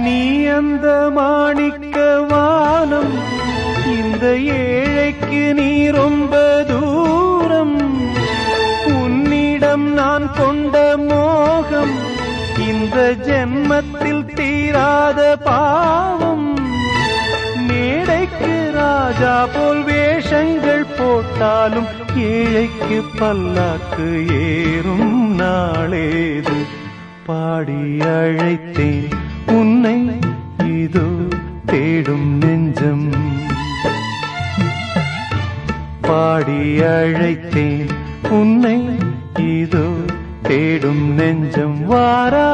நீ அந்த மாணிக்க வானம், இந்த ஏழைக்கு நீ ரொம்ப தூரம். உன்னிடம் நான் கொண்ட மோகம் இந்த ஜென்மத்தில் தீராத பாவம். மேடைக்கு ராஜா போல் வேஷங்கள் போட்டாலும் ஏழைக்கு பல்லாக்கு ஏறும் நாளேது. பாடி அழைத்தேன் உன்னை இதோ தேடும் நெஞ்சம். பாடி அழைத்தேன் உன்னை இதோ தேடும் நெஞ்சம். வாரா